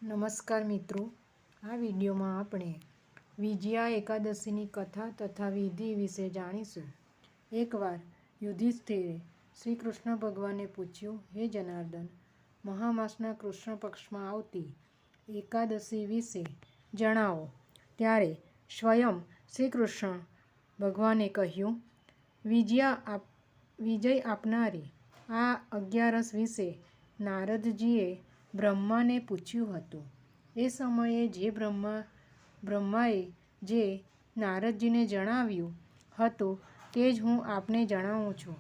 નમસ્કાર મિત્રો, આ વિડીયોમાં આપણે વિજયા એકાદશીની કથા તથા વિધિ વિશે જાણીશું. એકવાર યુધિષ્ઠિરે શ્રી કૃષ્ણ ભગવાનને પૂછ્યું, હે જનાર્દન, મહામાસના કૃષ્ણ પક્ષમાં આવતી એકાદશી વિશે જણાવો. ત્યારે સ્વયં શ્રી કૃષ્ણ ભગવાને કહ્યું, વિજય આપનારી આ અગિયારસ વિશે નારદજીએ બ્રહ્માને પૂછ્યું હતું. એ સમયે બ્રહ્માએ જે નારદજીને જણાવ્યું હતું તે જ હું આપને જણાવું છું.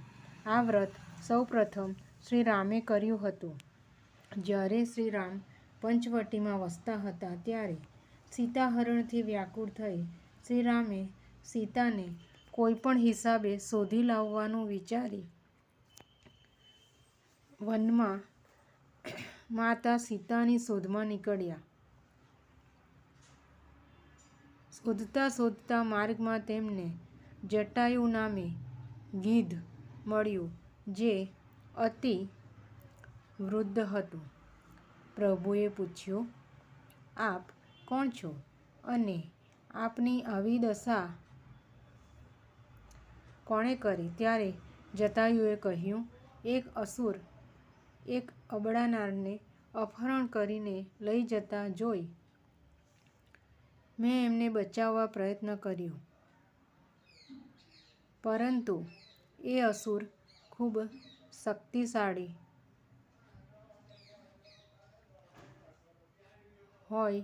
આ વ્રત સૌપ્રથમ શ્રી રામે કર્યું હતું. જ્યારે શ્રી રામ પંચવટીમાં વસતા હતા ત્યારે સીતાહરણથી વ્યાકુળ થઈ શ્રી રામે સીતાને કોઈ પણ હિસાબે શોધી લાવવાનું વિચારી વનમાં માતા સીતાની શોધમાં નીકળ્યા. શોધતા શોધતા માર્ગમાં તેમને જટાયુ નામે ગીધ મળ્યું, જે અતિ વૃદ્ધ હતું. પ્રભુએ પૂછ્યું, આપ કોણ છો અને આપની આવી દશા કોણે કરી? ત્યારે જટાયુએ કહ્યું, એક અસુર એક અબળા નારને અપહરણ કરીને લઈ જતા જોઈ મેં એમને બચાવવા પ્રયત્ન કર્યો, પરંતુ એ અસુર ખૂબ શક્તિશાળી હોય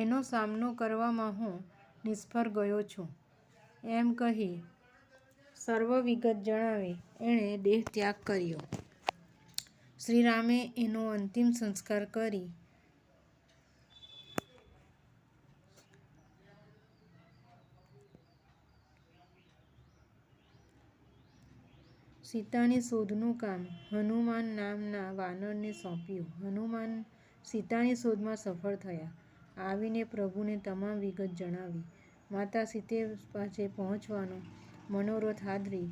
એનો સામનો કરવામાં હું નિષ્ફળ ગયો છું. એમ કહી સર્વ વિગત જણાવી એણે દેહ ત્યાગ કર્યો. શ્રીરામે એનો અંતિમ સંસ્કાર કરી સીતાની શોધનું કામ હનુમાન નામના વાનરને સોંપ્યું. હનુમાન સીતાની શોધમાં સફળ થયા. આવીને પ્રભુને તમામ વિગત જણાવી માતા સીતે પાસે પહોંચવાનો મનોરથ આદરી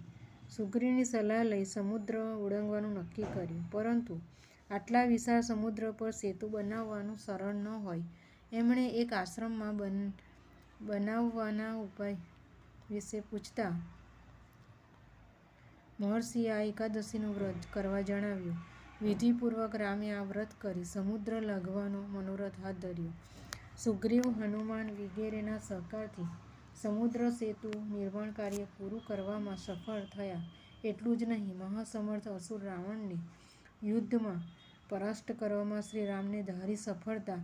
સુગ્રીવની સલાહ લઈ સમુદ્ર ઓળંગવાનું નક્કી કર્યું. પરંતુ આટલા વિશાળ સમુદ્ર પર સેતુ બનાવવાનું સરળ ન હોય. એમણે એક આશ્રમમાં બનાવવાના ઉપાય વિશે પૂછતા મહર્ષિએ આ એકાદશીનું વ્રત કરવા જણાવ્યું. વિધિપૂર્વક રામે આ વ્રત કરી સમુદ્ર લાંઘવાનો મનોરથ હાથ ધર્યો. સુગ્રીવ, હનુમાન વિગેરેના સહકારથી સમુદ્ર સેતુ નિર્માણ કાર્ય પૂરું કરવામાં સફળ થયા. એટલું જ નહીં, મહાસમર્થ અસુર રાવણને યુદ્ધમાં પરાસ્ત કરવામાં શ્રી રામને ધારી સફળતા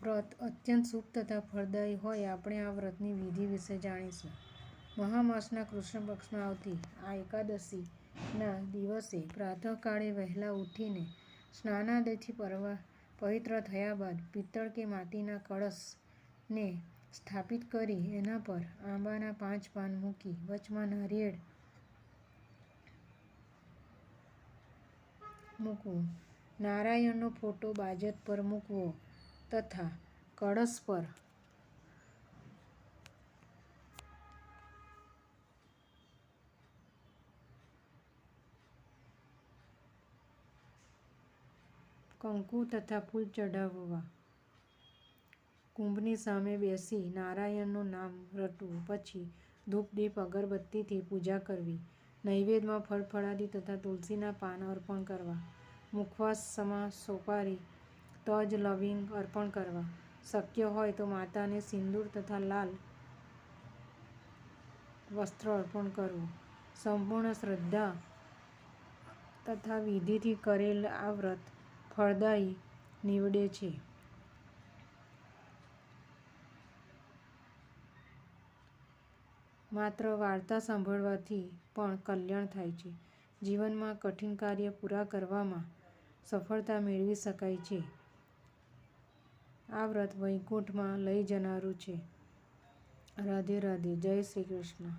વ્રત અત્યંત શુભ તથા ફળદાયી હોય. આપણે આ વ્રતની વિધિ વિશે જાણીશું. મહામાસના કૃષ્ણ પક્ષમાં આવતી આ એકાદશીના દિવસે પ્રાતઃકાળે વહેલા ઉઠીને સ્નાનાદિથી પવિત્ર થયા બાદ પિત્તળ કે માટીના કળશને સ્થાપિત કરી એના પર આંબાના 5 પાન મૂકી વચમાં નારિયેળ મૂકવું, નારાયણનો ફોટો બાજત પર મૂકવો તથા કળશ પર કંકુ તથા ફૂલ ચઢાવવા. કુંભની સામે બેસી નારાયણનું નામ રટવું. પછી ધૂપ દીપ અગરબત્તીથી પૂજા કરવી. નૈવેદ્યમાં ફળ ફળાદી તથા તુલસીના પાન અર્પણ કરવા. મુખવાસ સમા સોપારી, તજ, લવિંગ અર્પણ કરવા. શક્ય હોય તો માતાને સિંદૂર તથા લાલ વસ્ત્ર અર્પણ કરવું. સંપૂર્ણ શ્રદ્ધા તથા વિધિથી કરેલ આ વ્રત ફળદાયી નીવડે છે. માત્ર વાર્તા સાંભળવાથી પણ કલ્યાણ થાય છે. જીવનમાં કઠિન કાર્ય પૂરા કરવામાં સફળતા મેળવી શકાય છે. આ વ્રત વૈકુંઠમાં લઈ જનારું છે. રાધે રાધે. જય શ્રી કૃષ્ણ.